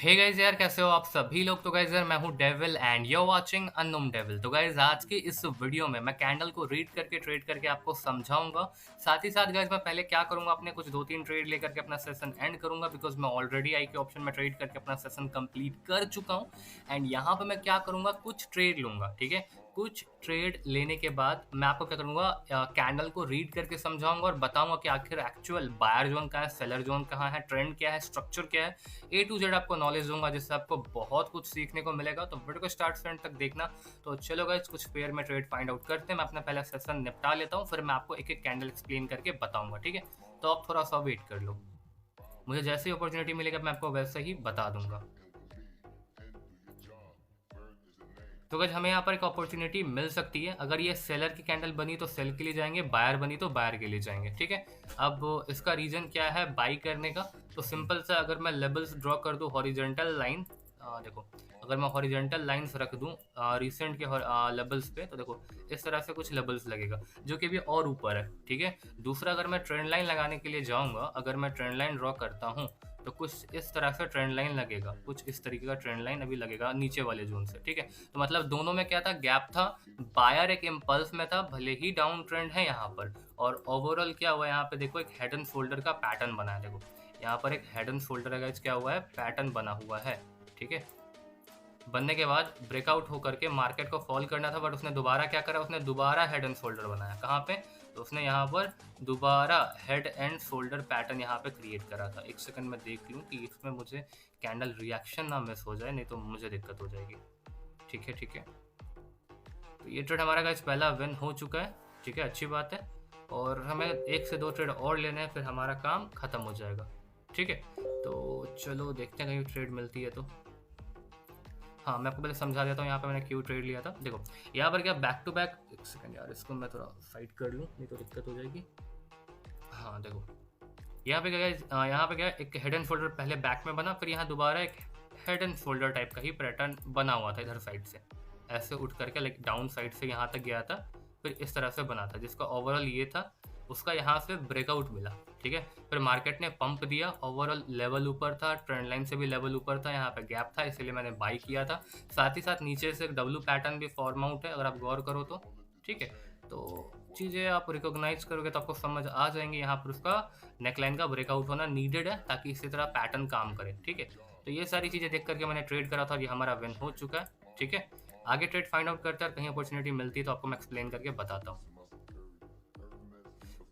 Hey guys यार, कैसे हो आप सभी लोग। तो गाइस यार, मैं हूँ devil and you watching unknown devil. तो गाइस आज की इस वीडियो में मैं कैंडल को रीड करके ट्रेड करके आपको समझाऊंगा। साथ ही साथ गाइस मैं पहले क्या करूंगा, अपने कुछ 2-3 ट्रेड लेकर के अपना सेशन एंड करूंगा, बिकॉज मैं ऑलरेडी आई के ऑप्शन में ट्रेड करके अपना सेशन कंप्लीट कर चुका हूँ। एंड यहाँ पे मैं क्या करूंगा, कुछ ट्रेड लूंगा। ठीक है, कुछ ट्रेड लेने के बाद मैं आपको क्या करूंगा, कैंडल को रीड करके समझाऊंगा और बताऊंगा कि आखिर एक्चुअल बायर जोन कहाँ है, सेलर जोन कहाँ है, ट्रेंड क्या है, स्ट्रक्चर क्या है। ए टू जेड आपको नॉलेज दूंगा, जिससे आपको बहुत कुछ सीखने को मिलेगा। तो वीडियो को स्टार्ट से एंड तक देखना। तो चलो गाइस, कुछ पेयर में ट्रेड फाइंड आउट करते हैं। मैं अपना पहला सेशन निपटा लेता हूँ, फिर मैं आपको एक एक कैंडल एक्सप्लेन करके बताऊंगा। ठीक है, तो आप थोड़ा सा वेट कर लो। मुझे जैसे ही अपॉर्चुनिटी मिलेगा मैं आपको वैसे ही बता दूंगा। तो गाइस हमें यहाँ पर एक अपॉर्चुनिटी मिल सकती है। अगर ये सेलर की कैंडल बनी तो सेल के लिए जाएंगे, बायर बनी तो बायर के लिए जाएंगे। ठीक है, अब इसका रीजन क्या है बाई करने का। तो सिंपल सा, अगर मैं लेवल्स ड्रॉ कर दूं, हॉरिजॉन्टल लाइन, देखो, अगर मैं हॉरिजॉन्टल लाइंस रख दूं रिसेंट के लेवल्स पे, तो देखो इस तरह से कुछ लेवल्स लगेगा जो कि भी और ऊपर है। ठीक है, दूसरा, अगर मैं ट्रेंड लाइन लगाने के लिए जाऊंगा, अगर मैं ट्रेंड लाइन ड्रॉ करता हूँ तो कुछ इस तरह से ट्रेंड लाइन लगेगा, कुछ इस तरीके का ट्रेंड लाइन अभी लगेगा नीचे वाले जोन से। ठीक है, तो मतलब दोनों में क्या था, गैप था। बायर एक इम्पल्स में था, भले ही डाउन ट्रेंड है यहाँ पर। और ओवरऑल क्या हुआ, यहाँ पे देखो एक हेड एंड शोल्डर का पैटर्न बना है। देखो यहाँ पर एक हेड एंड शोल्डर का क्या हुआ है, पैटर्न बना हुआ है। ठीक है, बनने के बाद ब्रेकआउट होकर के मार्केट को फॉल करना था, बट उसने दोबारा क्या करा, उसने दोबारा हेड एंड शोल्डर बनाया। कहाँ पे, तो उसने यहाँ पर दोबारा हेड एंड शोल्डर पैटर्न यहाँ पे क्रिएट करा था। एक सेकंड में देख लूँ कि इसमें मुझे कैंडल रिएक्शन ना मिस हो जाए, नहीं तो मुझे दिक्कत हो जाएगी। ठीक है ठीक है, तो ये ट्रेड हमारा गाइस पहला विन हो चुका है। ठीक है, अच्छी बात है। और हमें 1 से 2 ट्रेड और लेने हैं, फिर हमारा काम खत्म हो जाएगा। ठीक है, तो चलो देखते हैं कहीं ट्रेड मिलती है तो। हाँ, मैं आपको पहले समझा देता हूँ यहाँ पे मैंने क्यों ट्रेड लिया था। देखो यहाँ पर क्या, बैक टू बैक, एक सेकंड यार, इसको मैं थोड़ा साइड कर लूँ, नहीं तो दिक्कत हो जाएगी। हाँ देखो, यहाँ पे क्या है, यहाँ पे क्या है, एक हेड एंड शोल्डर पहले बैक में बना, फिर यहाँ दोबारा एक हेड एंड शोल्डर टाइप का ही पैटर्न बना हुआ था इधर साइड से, ऐसे उठ करके लाइक डाउन साइड से यहाँ तक गया था, फिर इस तरह से बना था, जिसका ओवरऑल ये था। उसका यहाँ से ब्रेकआउट मिला। ठीक है, फिर मार्केट ने पंप दिया, ओवरऑल लेवल ऊपर था, ट्रेंड लाइन से भी लेवल ऊपर था, यहाँ पे गैप था, इसलिए मैंने बाई किया था। साथ ही साथ नीचे से डब्ल्यू पैटर्न भी फॉर्म आउट है, अगर आप गौर करो तो। ठीक है, तो चीज़ें आप रिकॉग्नाइज करोगे तो आपको समझ आ जाएंगे। यहाँ पर उसका नेकलाइन का ब्रेकआउट होना नीडेड है, ताकि इसी तरह पैटर्न काम करे। ठीक है, तो ये सारी चीज़ें देख करके मैंने ट्रेड करा था और ये हमारा विन हो चुका है। ठीक है, आगे ट्रेड फाइंड आउट करते हैं, कहीं अपॉर्चुनिटी मिलती है तो आपको मैं एक्सप्लेन करके बताता हूँ।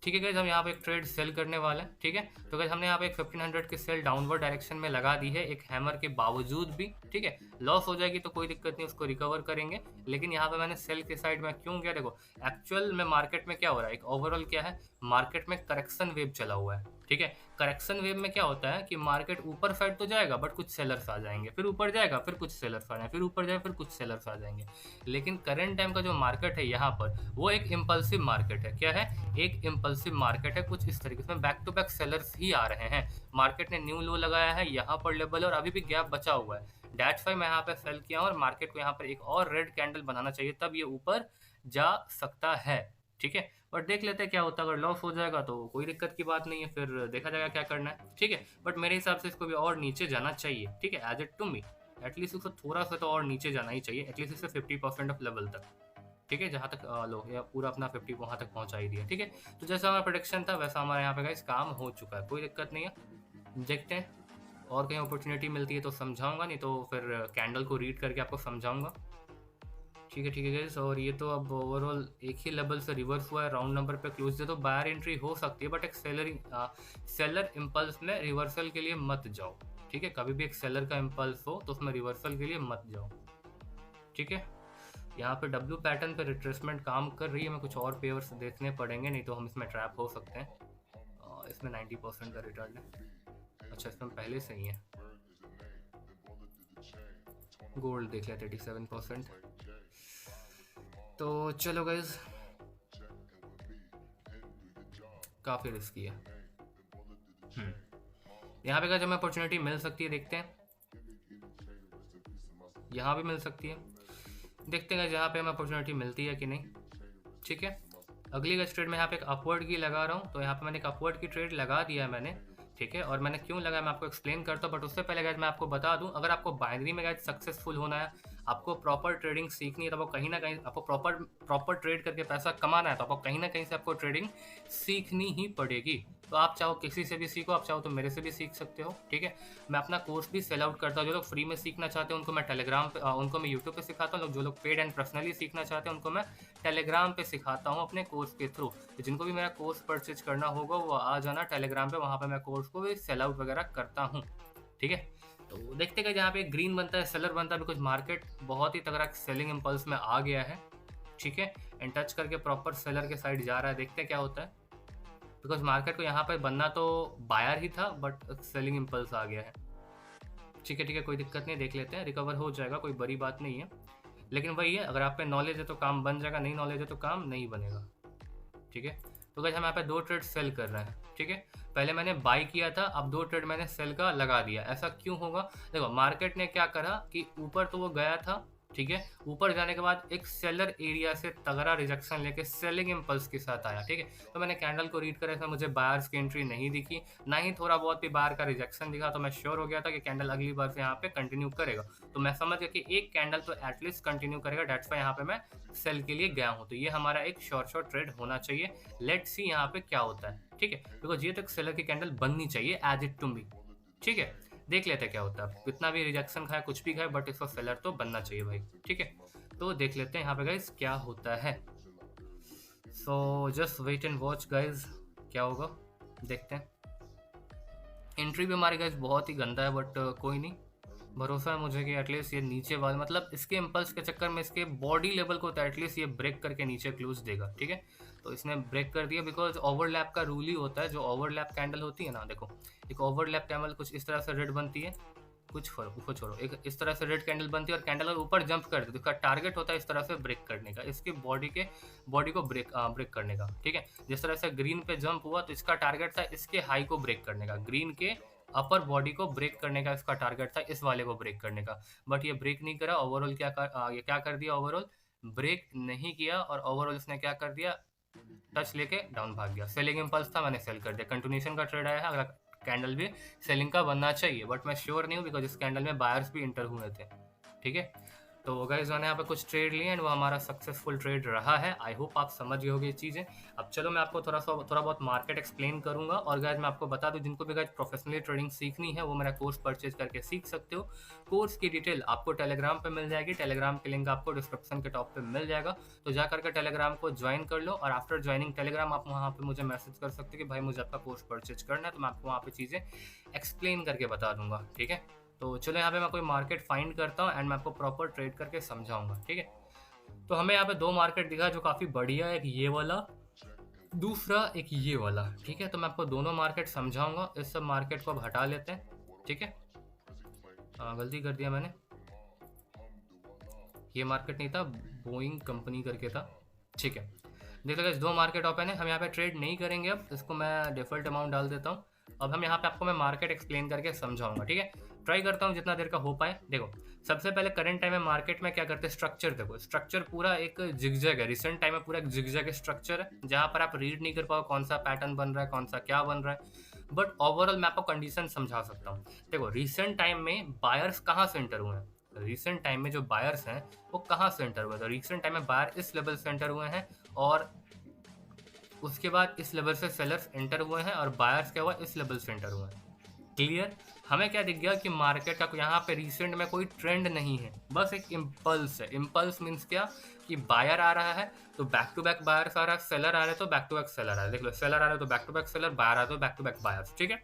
ठीक है गाइस, हम यहाँ पे एक ट्रेड सेल करने वाले हैं। ठीक है, तो गाइस हमने यहाँ पे एक 1500 की सेल डाउनवर्ड डायरेक्शन में लगा दी है, एक हैमर के बावजूद भी। ठीक है, लॉस हो जाएगी तो कोई दिक्कत नहीं, उसको रिकवर करेंगे। लेकिन यहाँ पे मैंने सेल के साइड में क्यों गया, देखो एक्चुअल में मार्केट में क्या हो रहा है, एक ओवरऑल क्या है, मार्केट में करेक्शन वेव चला हुआ है। ठीक है, करेक्शन वेव में क्या होता है कि मार्केट ऊपर साइड तो जाएगा, बट कुछ सेलर्स आ जाएंगे, फिर ऊपर जाएगा, फिर कुछ सेलर्स आ जाएंगे, फिर ऊपर जाए, फिर कुछ सेलर्स आ जाएंगे। लेकिन करंट टाइम का जो मार्केट है यहाँ पर, वो एक इम्पल्सिव मार्केट है। क्या है, एक इम्पल्सिव मार्केट है। कुछ इस तरीके से बैक टू बैक सेलर्स ही आ रहे हैं। मार्केट ने न्यू लो लगाया है, यहाँ पर लेवल और अभी भी गैप बचा हुआ है। डेट्स वाई मैं यहाँ पे सेल किया और मार्केट को यहाँ पर एक और रेड कैंडल बनाना चाहिए, तब ये ऊपर जा सकता है। ठीक है, बट देख लेते हैं क्या होता है। अगर लॉस हो जाएगा तो कोई दिक्कत की बात नहीं है, फिर देखा जाएगा क्या करना है। ठीक है, बट मेरे हिसाब से इसको भी और नीचे जाना चाहिए। ठीक है, as it to me, at least उसको थोड़ा सा तो और नीचे जाना ही चाहिए, एटलीस्ट इससे 50% ऑफ लेवल तक। ठीक है, जहाँ तक लो या पूरा अपना 50 वहाँ तक पहुँचा ही दिया। ठीक है, तो जैसा हमारा प्रोडिक्शन था वैसा हमारे यहाँ पे गाइस काम हो चुका है, कोई दिक्कत नहीं है। देखते हैं और कहीं अपॉर्चुनिटी मिलती है तो समझाऊंगा, नहीं तो फिर कैंडल को रीड करके आपको समझाऊंगा। ठीक है गाइस, और ये तो अब ओवरऑल एक ही लेवल से रिवर्स हुआ है, राउंड नंबर पे क्लोज दे, तो बायर एंट्री हो सकती है, बट एक सेलर इम्पल्स में रिवर्सल के लिए मत जाओ। ठीक है, कभी भी एक सेलर का इम्पल्स हो तो उसमें रिवर्सल के लिए मत जाओ। ठीक है, यहाँ पे डब्ल्यू पैटर्न पे रिट्रेसमेंट काम कर रही है, हमें कुछ और पेयर्स देखने पड़ेंगे, नहीं तो हम इसमें ट्रैप हो सकते हैं। इसमें 90% का रिटर्न है। अच्छा, इसमें पहले से ही है। गोल्ड देख लेते 87%। तो चलो गाइज, काफ़ी रिस्की है। यहाँ पे क्या हमें अपॉर्चुनिटी मिल सकती है, देखते हैं। यहाँ भी मिल सकती है, देखते हैं यहाँ पे हमें अपॉर्चुनिटी मिलती है कि नहीं। ठीक है, अगली का ट्रेड में यहाँ पे एक अपवर्ड की लगा रहा हूँ, तो यहाँ पे मैंने एक अपवर्ड की ट्रेड लगा दिया है मैंने। ठीक है, और मैंने क्यों लगाया मैं आपको एक्सप्लेन करता हूँ, बट उससे पहले गाइस मैं आपको बता दूं, अगर आपको बाइनरी में गाइस सक्सेसफुल होना है, आपको प्रॉपर ट्रेडिंग सीखनी है, तो आपको कहीं ना कहीं आपको प्रॉपर ट्रेड करके पैसा कमाना है, तो आपको कहीं ना कहीं से आपको ट्रेडिंग सीखनी ही पड़ेगी। तो आप चाहो किसी से भी सीखो, आप चाहो तो मेरे से भी सीख सकते हो। ठीक है, मैं अपना कोर्स भी सेल आउट करता हूँ। जो लोग फ्री में सीखना चाहते हैं उनको मैं टेलीग्राम पे उनको मैं यूट्यूब पे सिखाता हूँ। जो लोग पेड एंड पर्सनली सीखना चाहते हैं उनको मैं टेलीग्राम पे सिखाता हूँ अपने कोर्स के थ्रू। तो जिनको भी मेरा कोर्स परचेज करना होगा वो आ जाना टेलीग्राम पे, वहाँ पे मैं कोर्स को भी सेल आउट वगैरह करता हूँ। ठीक है, तो देखते हैं जहाँ पे ग्रीन बनता है, सेलर बनता है, बिकॉज मार्केट बहुत ही तगड़ा सेलिंग इम्पल्स में आ गया है। ठीक है, एंड टच करके प्रॉपर सेलर के साइड जा रहा है, देखते हैं क्या होता है। बिकॉज मार्केट को यहाँ पे बनना तो बायर ही था, बट सेलिंग इम्पल्स आ गया है। ठीक है, कोई दिक्कत नहीं, देख लेते हैं, रिकवर हो जाएगा, कोई बड़ी बात नहीं है। लेकिन वही है, अगर आप पे नॉलेज है तो काम बन जाएगा, नहीं नॉलेज है तो काम नहीं बनेगा। ठीक है, तो गाइस हम यहाँ पे 2 ट्रेड सेल कर रहे हैं। ठीक है, पहले मैंने बाई किया था, अब 2 ट्रेड मैंने सेल का लगा दिया। ऐसा क्यों होगा? देखो मार्केट ने क्या करा कि ऊपर तो वो गया था, ठीक है, ऊपर जाने के बाद एक सेलर एरिया से तगड़ा रिजेक्शन लेके सेलिंग इम्पल्स के साथ आया। ठीक है, तो मैंने कैंडल को रीड करा था, मुझे बायर्स की एंट्री नहीं दिखी, ना ही थोड़ा बहुत भी बायर का रिजेक्शन दिखा, तो मैं श्योर हो गया था कि कैंडल अगली बार से यहाँ पे कंटिन्यू करेगा। तो मैं समझ गया कि एक कैंडल तो एटलीस्ट कंटिन्यू करेगा, डेट्स वाई यहाँ पे मैं सेल के लिए गया हूँ। तो ये हमारा एक शॉर्ट ट्रेड होना चाहिए। लेट्स सी यहाँ पे क्या होता है। ठीक है, बिकॉज ये तो एक सेलर की कैंडल बननी चाहिए एज इट टू बी। ठीक है, देख लेते हैं क्या होता है। कितना भी रिजेक्शन खाए, कुछ भी खाए, बट इसका सेलर तो बनना चाहिए भाई। ठीक है, तो देख लेते हैं यहाँ पे गाइज क्या होता है। So just wait and watch guys, क्या होगा देखते हैं। एंट्री भी हमारे गाइज बहुत ही गंदा है, बट कोई नहीं, भरोसा है मुझे कि एटलीस्ट ये नीचे वाले मतलब इसके इम्पल्स के चक्कर में इसके बॉडी लेवल को तो एटलीस्ट ये ब्रेक करके नीचे क्लोज देगा। ठीक है, तो इसने ब्रेक कर दिया, बिकॉज ओवरलैप का रूल ही होता है। जो ओवरलैप कैंडल होती है ना, देखो एक ओवरलैप कैंडल कुछ इस तरह से रेड बनती है, कुछ फर्क ऊपर छोड़ो, एक इस तरह से रेड कैंडल बनती है, और कैंडल अगर ऊपर जंप कर दे तो इसका टारगेट होता है इस तरह से ब्रेक करने का, इसके बॉडी को ब्रेक करने का। ठीक है, जिस तरह से ग्रीन पे जंप हुआ तो इसका टारगेट था इसके हाई को ब्रेक करने का, ग्रीन के अपर बॉडी को ब्रेक करने का इसका टारगेट था, इस वाले को ब्रेक करने का, बट ये ब्रेक नहीं करा। ओवरऑल ये क्या कर दिया, ओवरऑल ब्रेक नहीं किया, और ओवरऑल इसने क्या कर दिया, टच लेके डाउन भाग गया। सेलिंग इम्पल्स था, मैंने सेल कर दिया। कंटिन्यूशन का ट्रेड आया है, अगला कैंडल भी सेलिंग का बनना चाहिए, बट मैं श्योर नहीं हूँ बिकॉज इस कैंडल में बायर्स भी इंटर हुए थे। ठीक है, तो गाइस मैंने यहाँ पे कुछ ट्रेड लिए एंड वो हमारा सक्सेसफुल ट्रेड रहा है। आई होप आप समझ गए होगे ये चीज़ें। अब चलो मैं आपको थोड़ा बहुत मार्केट एक्सप्लेन करूंगा, और गाइस मैं आपको बता दूं, जिनको भी गाइस प्रोफेशनली ट्रेडिंग सीखनी है वो मेरा कोर्स परचेज करके सीख सकते हो। कोर्स की डिटेल आपको टेलीग्राम पे मिल जाएगी, टेलीग्राम के लिंक आपको डिस्क्रिप्शन के टॉप पे मिल जाएगा। तो जा करके टेलीग्राम को ज्वाइन कर लो, और आफ्टर ज्वाइनिंग टेलीग्राम आप वहाँ पे मुझे मैसेज कर सकते हो कि भाई मुझे आपका कोर्स परचेज करना है, तो मैं आपको वहाँ पे चीज़ें एक्सप्लेन करके बता दूंगा। ठीक है, तो चलो यहाँ पे मैं कोई मार्केट फाइंड करता हूँ एंड मैं आपको प्रॉपर ट्रेड करके समझाऊंगा। ठीक है, तो हमें यहाँ पे 2 मार्केट दिखा जो काफ़ी बढ़िया है, एक ये वाला, दूसरा एक ये वाला। ठीक है, तो मैं आपको दोनों मार्केट समझाऊंगा। इस सब मार्केट को अब हटा लेते हैं। ठीक है, गलती कर दिया मैंने, ये मार्केट नहीं था, बोइंग कंपनी करके था। ठीक है, देख लो 2 मार्केट ओपन है, हम यहाँ पे ट्रेड नहीं करेंगे। अब इसको मैं डिफॉल्ट अमाउंट डाल देता हूँ। अब हम यहाँ पे आपको मैं मार्केट एक्सप्लेन करके समझाऊंगा। ठीक है, ट्राई करता हूँ जितना देर का हो पाए। देखो सबसे पहले करंट टाइम में मार्केट में क्या करते हैं, स्ट्रक्चर देखो, स्ट्रक्चर पूरा एक जिगजैग है। रिसेंट टाइम में पूरा एक जिगजैग स्ट्रक्चर है, जहाँ पर आप रीड नहीं कर पाओ कौन सा पैटर्न बन रहा है, कौन सा क्या बन रहा है, बट ओवरऑल मैं आपको कंडीशन समझा सकता हूँ। देखो रिसेंट टाइम में बायर्स कहाँ से एंटर हुए हैं, रिसेंट टाइम में जो बायर्स हैं वो कहाँ से एंटर हुए, तो रिसेंट टाइम में बायर इस लेवल से एंटर हुए हैं, और उसके बाद इस लेवल से सेलर्स एंटर हुए हैं, और बायर्स क्या हुआ, इस लेवल से एंटर हुए हैं। क्लियर, हमें क्या दिख गया कि मार्केट का यहाँ पे रिसेंट में कोई ट्रेंड नहीं है, बस एक इम्पल्स है। इम्पल्स मीन्स क्या, कि बायर आ रहा है तो बैक टू बैक बायर्स आ रहा है, सेलर आ रहे तो बैक टू बैक सेलर आ रहा है। देख लो, सेलर आ रहे तो back to back seller, buyer आ रहे तो बैक टू बैक बायर्स। ठीक है,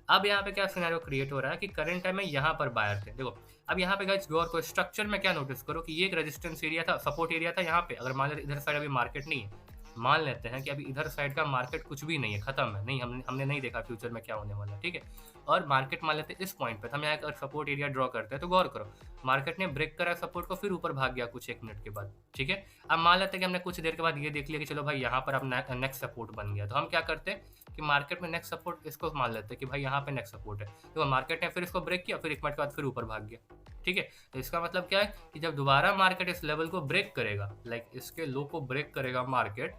अब यहाँ पे क्या सिनेरियो क्रिएट हो रहा है कि करंट टाइम में यहाँ पर बायर थे। देखो अब यहाँ पे गाइस गौर को स्ट्रक्चर में क्या नोटिस करो कि ये एक रेजिस्टेंस एरिया था, सपोर्ट एरिया था। यहाँ पे अगर मान लेते इधर साइड अभी मार्केट नहीं है, मान लेते हैं कि अभी इधर साइड का मार्केट कुछ भी नहीं है, खत्म है, नहीं हमने नहीं देखा फ्यूचर में क्या होने वाला है। ठीक है, और मार्केट मान लेते हैं इस पॉइंट पे, तो हम यहाँ अगर सपोर्ट एरिया ड्रॉ करते हैं तो गौर करो मार्केट ने ब्रेक करा सपोर्ट को, फिर ऊपर भाग गया कुछ 1 मिनट के बाद। ठीक है, अब मान लेते हैं कि हमने कुछ देर के बाद ये देख लिया कि चलो भाई यहाँ पर अब नेक्स्ट सपोर्ट बन गया, तो हम क्या करते हैं कि मार्केट में नेक्स्ट सपोर्ट इसको मान लेते हैं कि भाई यहाँ पे नेक्स्ट सपोर्ट है, तो मार्केट ने फिर इसको ब्रेक किया, फिर 1 मिनट के बाद फिर ऊपर भाग गया। ठीक है, तो इसका मतलब क्या है कि जब दोबारा मार्केट इस लेवल को ब्रेक करेगा, लाइक इसके लो को ब्रेक करेगा मार्केट,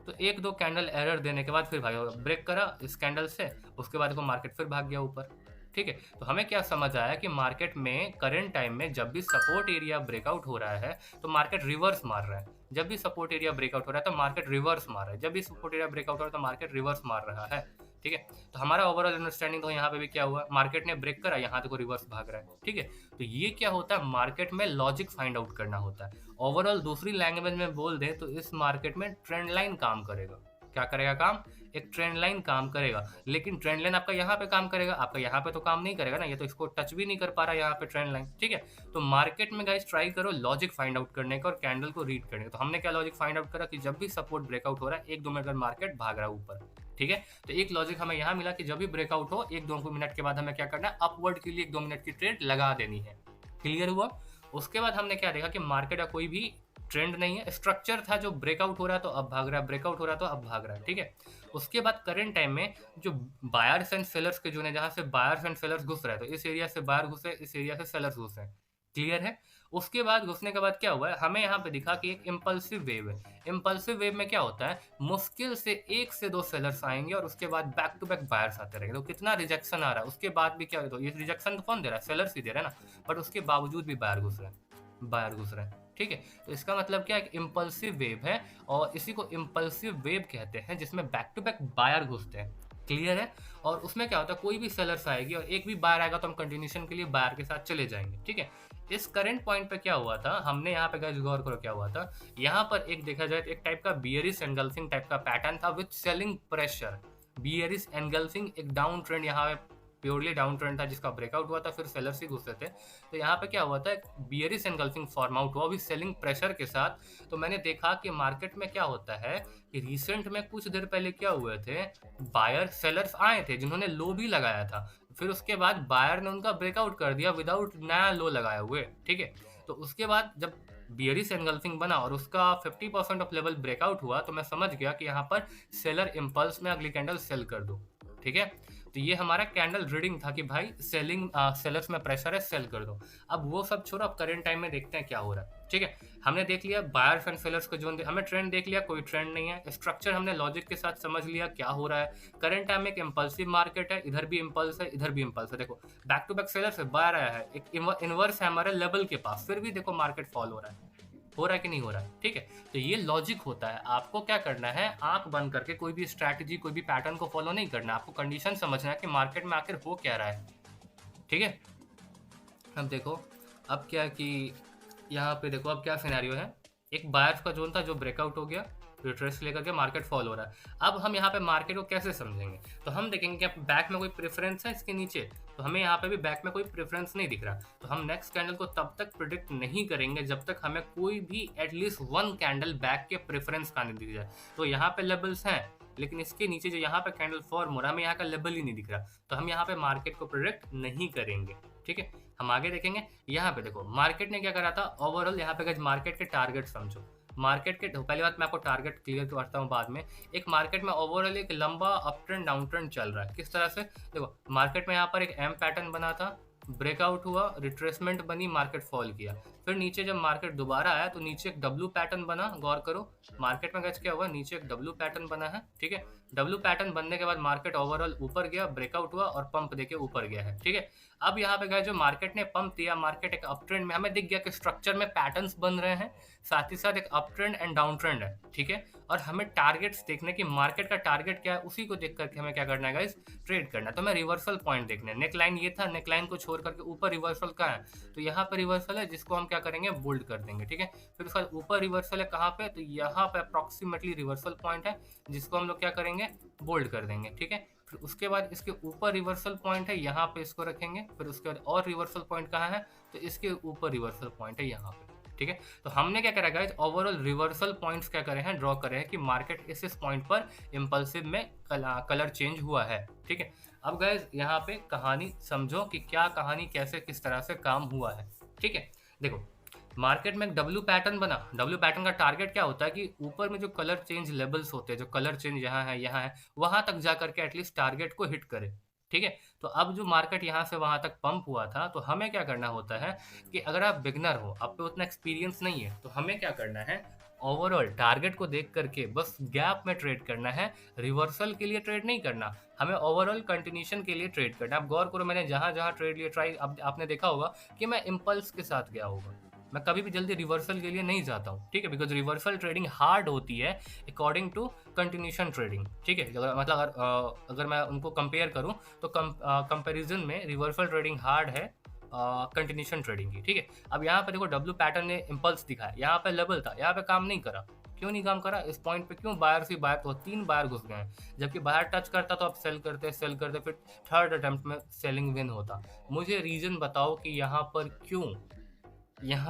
तो 1-2 कैंडल एरर देने के बाद फिर भाई ब्रेक करा इस कैंडल से, उसके बाद देखो मार्केट फिर भाग गया ऊपर। ठीक है, तो हमें क्या समझ आया कि मार्केट में करंट टाइम में जब भी सपोर्ट एरिया ब्रेकआउट हो रहा है तो मार्केट रिवर्स मार रहा है, जब भी सपोर्ट एरिया ब्रेकआउट हो रहा है तो मार्केट रिवर्स मार रहा है, जब भी सपोर्ट एरिया ब्रेकआउट हो रहा है तो मार्केट रिवर्स मार रहा है। ठीक है, तो हमारा ओवरऑल अंडरस्टैंडिंग तो यहाँ पे भी क्या हुआ, मार्केट ने ब्रेक करा, यहाँ देखो रिवर्स भाग रहा है। ठीक है, तो ये क्या होता है, मार्केट में लॉजिक फाइंड आउट करना होता है। ओवरऑल दूसरी लैंग्वेज में बोल दें तो इस मार्केट में ट्रेंड लाइन काम करेगा। क्या करेगा काम, एक ट्रेंड लाइन काम करेगा, लेकिन ट्रेंड लाइन आपका यहाँ पे काम करेगा, आपका यहाँ पे तो काम नहीं करेगा ना, ये तो इसको टच भी नहीं कर पा रहा यहाँ पे ट्रेंड लाइन। ठीक है, तो मार्केट में गाइस ट्राई करो लॉजिक फाइंड आउट करने का और कैंडल को रीड करने का। तो हमने क्या लॉजिक फाइंड आउट करा कि जब भी सपोर्ट ब्रेकआउट हो रहा है 1-2 मिनट बाद मार्केट भाग रहा है ऊपर। ठीक है, तो एक लॉजिक हमें यहाँ मिला कि जब भी ब्रेकआउट हो 1-2 मिनट के बाद हमें क्या करना है, अपवर्ड के लिए 1-2 मिनट की ट्रेड लगा देनी है। क्लियर हुआ। उसके बाद हमने क्या देखा कि मार्केट का कोई भी ट्रेंड नहीं है, स्ट्रक्चर था जो ब्रेकआउट हो रहा है तो अब भाग रहा है, ब्रेकआउट हो रहा है तो अब भाग रहा है। ठीक है, उसके बाद करंट टाइम में जो बायर्स एंड सेलर्स के जोन है, जहां से बायर्स एंड सेलर्स घुस रहे हैं, तो इस एरिया से बायर घुसे, इस एरिया से सेलर्स घुसे। क्लियर है। उसके बाद घुसने के बाद क्या हुआ है, हमें यहाँ पे दिखा कि एक इम्पल्सिव वेव है। इम्पल्सिव वेव में क्या होता है, मुश्किल से 1 से 2 सेलर्स आएंगे और उसके बाद बैक टू बैक बायर्स आते रहेंगे। तो कितना रिजेक्शन आ रहा है, उसके बाद भी क्या, तो ये रिजेक्शन तो कौन दे रहा है, सेलर्स ही दे रहा है ना, बट उसके बावजूद भी बायर घुस रहे हैं, बायर घुस रहे हैं। ठीक है, तो इसका मतलब क्या है, इम्पल्सिव वेव है और इसी को इम्पल्सिव वेव कहते हैं, जिसमें बैक टू बैक बायर घुसते हैं। क्लियर है। और उसमें क्या होता है, कोई भी सेलर्स आएगी और एक भी बायर आएगा तो हम कंटिन्यूशन के लिए बायर के साथ चले जाएंगे। ठीक है, इस करंट पॉइंट पे क्या हुआ था, हमने यहाँ पे गाइस गौर करो क्या हुआ था, यहाँ पर एक देखा जाए तो एक टाइप का बियरिश एंगल्फिंग टाइप का पैटर्न था with selling pressure. Bearish engulfing एक डाउन ट्रेंड, यहाँ पे प्योरली डाउन ट्रेंड था जिसका ब्रेकआउट हुआ था, फिर सेलर्स ही घुसे थे। तो यहाँ पे क्या हुआ था, बियरिश एंगल्फिंग फॉर्म आउट हुआ भी सेलिंग प्रेशर के साथ। तो मैंने देखा कि मार्केट में क्या होता है कि रिसेंट में कुछ देर पहले क्या हुए थे, बायर सेलर्स आए थे जिन्होंने लो भी लगाया था, फिर उसके बाद बायर ने उनका ब्रेकआउट कर दिया विदाउट नया लो लगाए हुए। ठीक है, तो उसके बाद जब बियरिश एंगल्फिंग बना और उसका 50% ऑफ लेवल ब्रेकआउट हुआ तो मैं समझ गया कि यहाँ पर सेलर इम्पल्स में अगली कैंडल सेल कर दो। ठीक है, तो ये हमारा कैंडल रीडिंग था कि भाई सेलिंग सेलर्स में प्रेशर है, सेल कर दो। अब वो सब छोड़ो, अब करंट टाइम में देखते हैं क्या हो रहा है। ठीक है, हमने देख लिया बायर्स एंड सेलर्स का जोन, हमें ट्रेंड देख लिया, कोई ट्रेंड नहीं है, स्ट्रक्चर हमने लॉजिक के साथ समझ लिया क्या हो रहा है। करंट टाइम में एक इम्पल्सिव मार्केट है, इधर भी इम्पल्स है, इधर भी इम्पल्स है। देखो बैक टू बैक सेलर्स है, बायर आया है, एक इनवर्स है हमारे लेवल के पास, फिर भी देखो मार्केट फॉल हो रहा है कि नहीं हो रहा है। ठीक है, तो ये लॉजिक होता है। आपको क्या करना है, आंख बंद करके कोई भी स्ट्रैटेजी कोई भी पैटर्न को फॉलो नहीं करना, आपको कंडीशन समझना है कि मार्केट में आखिर हो क्या रहा है। ठीक है, अब देखो अब क्या कि यहाँ पे देखो अब क्या सिनेरियो है, एक बायर्स का जोन था जो ब्रेकआउट हो गया, रिट्रेस लेकर के मार्केट फॉल हो रहा है। अब हम यहाँ पे मार्केट को कैसे समझेंगे, तो हम देखेंगे कि बैक में कोई प्रेफरेंस है इसके नीचे, तो हमें यहाँ पे भी बैक में कोई प्रेफरेंस नहीं दिख रहा, तो हम नेक्स्ट कैंडल को तब तक प्रिडिक्ट नहीं करेंगे जब तक हमें कोई भी एटलीस्ट 1 कैंडल बैक के प्रेफरेंस का नहीं दिख जाए। तो यहाँ पे लेवल्स हैं लेकिन इसके नीचे जो यहाँ पे कैंडल फॉर्म हो रहा है हमें यहाँ का लेवल ही नहीं दिख रहा, तो हम यहाँ पे मार्केट को प्रिडिक्ट नहीं करेंगे। ठीक है, हम आगे देखेंगे। यहाँ पे देखो मार्केट ने क्या करा था, ओवरऑल यहाँ पे मार्केट के टारगेट समझो। मार्केट के पहली बात मैं आपको टारगेट क्लियर करता हूँ बाद में। एक मार्केट में ओवरऑल एक लंबा अप ट्रेंड डाउन ट्रेंड चल रहा है, किस तरह से, देखो मार्केट में यहाँ पर एक एम पैटर्न बना था, ब्रेकआउट हुआ, रिट्रेसमेंट बनी, मार्केट फॉल किया, फिर नीचे जब मार्केट दोबारा आया तो नीचे एक डब्ल्यू पैटर्न बना। गौर करो मार्केट में क्या हुआ, नीचे एक डब्ल्यू पैटर्न बना है। ठीक है, डब्ल्यू पैटर्न बनने के बाद मार्केट ओवरऑल ऊपर गया, ब्रेकआउट हुआ और पंप देके ऊपर गया है। ठीक है, अब यहाँ पे गए जो मार्केट ने पंप दिया, मार्केट एक अप ट्रेंड में, हमें दिख गया कि स्ट्रक्चर में पैटर्न्स बन रहे हैं, साथ ही साथ एक up trend and down trend है। ठीक है, और हमें टारगेट्स देखने की, मार्केट का टारगेट क्या है उसी को देख करके हमें क्या करना है गाइस, ट्रेड करना है। तो हमें रिवर्सल पॉइंट देखना है, नेक लाइन ये था, नेक लाइन को छोड़ करके ऊपर रिवर्सल कहाँ है, तो यहाँ पे रिवर्सल है जिसको हम क्या करेंगे, बोल्ड कर देंगे। ठीक है, फिर उसका ऊपर रिवर्सल है कहाँ पे, तो यहाँ पे अप्रोक्सीमेटली रिवर्सल पॉइंट है जिसको हम लोग क्या करेंगे, बोल्ड कर देंगे। ठीक है, फिर उसके बाद इसके ऊपर रिवर्सल पॉइंट है, यहाँ पे इसको रखेंगे, फिर उसके बाद और रिवर्सल पॉइंट कहाँ है, तो इसके ऊपर रिवर्सल पॉइंट है यहाँ पे। ठीक है, तो हमने क्या करा गाइस, ओवरऑल रिवर्सल पॉइंट्स क्या करे हैं, ड्रॉ करे हैं कि मार्केट इस पॉइंट पर इंपल्सिव में कलर चेंज हुआ है। ठीक है, अब गाइस यहाँ पे कहानी समझो कि क्या कहानी कैसे किस तरह से काम हुआ है। ठीक है, देखो मार्केट में एक डब्ल्यू पैटर्न बना, डब्ल्यू पैटर्न का टारगेट क्या होता है कि ऊपर में जो कलर चेंज लेवल्स होते हैं, जो कलर चेंज यहाँ है वहां तक जा करके एटलीस्ट टारगेट को हिट करे। ठीक है, तो अब जो मार्केट यहाँ से वहां तक पंप हुआ था, तो हमें क्या करना होता है कि अगर आप बिगनर हो, आप पे उतना एक्सपीरियंस नहीं है, तो हमें क्या करना है, ओवरऑल टारगेट को देख करके बस गैप में ट्रेड करना है, रिवर्सल के लिए ट्रेड नहीं करना, हमें ओवरऑल कंटिन्यूशन के लिए ट्रेड करना है। आप गौर करो, मैंने जहां जहां ट्रेड लिया ट्राई, अब आपने देखा होगा कि मैं इम्पल्स के साथ गया होगा, मैं कभी भी जल्दी रिवर्सल के लिए नहीं जाता हूँ, ठीक है, बिकॉज रिवर्सल ट्रेडिंग हार्ड होती है अकॉर्डिंग टू कंटिन्यूशन ट्रेडिंग, ठीक है। मतलब अगर मैं उनको कंपेयर करूँ तो कंपेरिजन में रिवर्सल ट्रेडिंग हार्ड है कंटिन्यूशन ट्रेडिंग की, ठीक है। अब यहाँ पे देखो डब्ल्यू पैटर्न ने इम्पल्स दिखाया, यहाँ पे लेवल था, यहाँ पे काम नहीं करा, क्यों नहीं काम करा, इस पॉइंट पे क्यों बायर से बायर तो 3 बायर घुस गए हैं, जबकि बायर टच करता तो आप सेल करते फिर थर्ड अटेम्प्ट में सेलिंग विन होता। मुझे रीजन बताओ कि यहाँ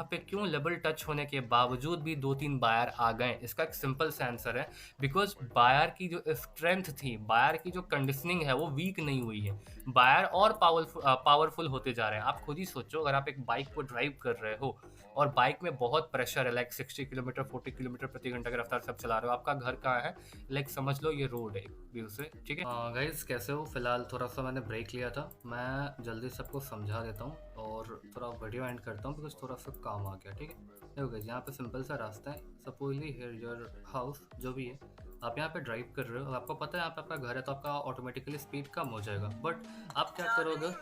पे क्यों लेवल टच होने के बावजूद भी 2-3 बायर आ गए। इसका एक सिंपल सा आंसर है, बिकॉज बायर की जो स्ट्रेंथ थी, बायर की जो कंडीशनिंग है वो वीक नहीं हुई है, बायर और पावरफुल होते जा रहे हैं। आप खुद ही सोचो, अगर आप एक बाइक को ड्राइव कर रहे हो और बाइक में बहुत प्रेशर है, लाइक 60 किलोमीटर 40 किलोमीटर प्रति घंटा की रफ्तार सब चला रहे हो, आपका घर कहाँ है, लाइक समझ लो ये रोड है व्यू से, ठीक है। गाइस कैसे हो, फिलहाल थोड़ा सा मैंने ब्रेक लिया था, मैं जल्दी सबको समझा देता हूँ और थोड़ा वीडियो एंड करता हूँ बिकॉज थोड़ा सा काम आ गया, ठीक है। देखो गाइस, यहाँ पे सिंपल सा रास्ता है, सपोजली हियर योर हाउस जो भी है, आप यहाँ पे ड्राइव कर रहे हो, आपको पता है यहाँ पे आपका घर है तो आपका ऑटोमेटिकली स्पीड कम हो जाएगा, बट आप क्या करोगे,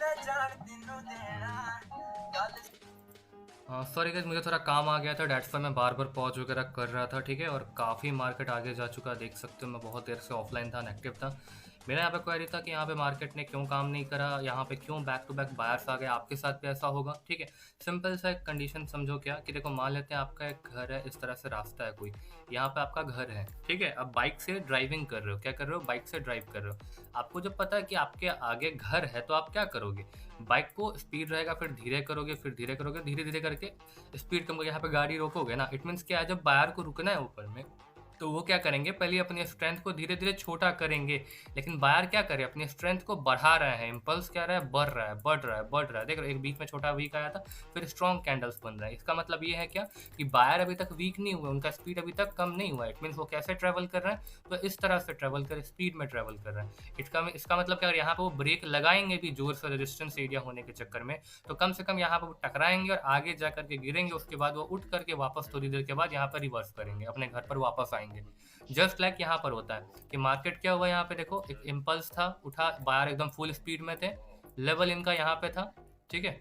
सॉरी गाइस मुझे थोड़ा काम आ गया था, डेट्स वाई मैं बार बार पॉज वगैरह कर रहा था, ठीक है। और काफ़ी मार्केट आगे जा चुका, देख सकते हो मैं बहुत देर से ऑफलाइन था, नेगेटिव था। मेरा यहाँ पे क्वेरी था कि यहाँ पे मार्केट ने क्यों काम नहीं करा, यहाँ पे क्यों बैक टू बैक बायर्स आ गए, आपके साथ भी ऐसा होगा, ठीक है। सिंपल सा एक कंडीशन समझो क्या, कि देखो मान लेते हैं आपका एक घर है, इस तरह से रास्ता है कोई, यहाँ पे आपका घर है, ठीक है। अब बाइक से ड्राइविंग कर रहे हो, क्या कर रहे हो, बाइक से ड्राइव कर रहे हो, आपको जब पता है कि आपके आगे घर है तो आप क्या करोगे, बाइक को स्पीड रहेगा फिर धीरे करोगे, फिर धीरे करोगे, धीरे धीरे करके स्पीड कम, यहाँ पे गाड़ी रोकोगे ना, इट मीन्स क्या है, जब बायर को रुकना है ऊपर में तो वो क्या करेंगे, पहले अपनी स्ट्रेंथ को धीरे धीरे छोटा करेंगे, लेकिन बायर क्या करे, अपनी स्ट्रेंथ को बढ़ा रहा है, इम्पल्स क्या रहा है, बढ़ रहा है, बढ़ रहा है, बढ़ रहा है। देख रहे हो, एक बीच में छोटा वीक आया था, फिर स्ट्रॉन्ग कैंडल्स बन रहा है। इसका मतलब ये है क्या, कि बायर अभी तक वीक नहीं हुआ, उनका स्पीड अभी तक कम नहीं हुआ, इट मीन्स वो कैसे ट्रेवल कर रहे हैं, तो इस तरह से ट्रेवल कर, स्पीड में ट्रेवल कर रहे हैं। इसका मतलब क्या, यहाँ पे वो ब्रेक लगाएंगे भी जोर से रेजिस्टेंस एरिया होने के चक्कर में, तो कम से कम यहाँ पे वो टकराएंगे और आगे जा करके गिरेंगे, उसके बाद वो उठ करके वापस थोड़ी देर के बाद यहाँ पर रिवर्स करेंगे, अपने घर पर वापस आएंगे। जस्ट लाइक यहाँ पर होता है कि मार्केट क्या हुआ, यहाँ पे देखो एक इम्पल्स था, उठा, बायर एकदम फुल स्पीड में थे, लेवल इनका यहाँ पे था, ठीक है।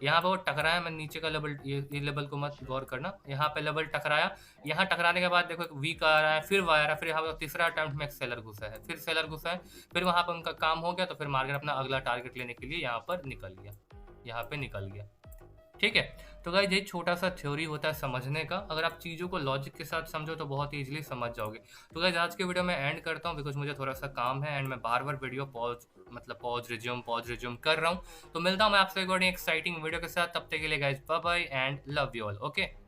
यहाँ पे वो टकराया, मैं नीचे का लेवल, ये लेवल को मत गौर करना, यहाँ पे लेवल टकराया, यहाँ टकराने के बाद देखो एक वीक आ रहा है, फिर वायर है, फिर यहाँ पे तीसरा अटेम्प्ट में एक सेलर घुसा है, फिर सेलर घुसा है, फिर वहाँ पे उनका काम हो गया, तो फिर मार्केट अपना अगला टारगेट लेने के लिए यहाँ पर निकल गया, यहाँ पे निकल गया, ठीक है। तो गाइस ये छोटा सा थ्योरी होता है समझने का, अगर आप चीज़ों को लॉजिक के साथ समझो तो बहुत इजीली समझ जाओगे। तो गाइस आज के वीडियो में एंड करता हूँ बिकॉज मुझे थोड़ा सा काम है एंड मैं बार बार वीडियो पॉज रिज्यूम कर रहा हूँ। तो मिलता हूँ मैं आपसे एक और एक्साइटिंग वीडियो के साथ, तब तक के लिए guys bye bye and love you all, okay.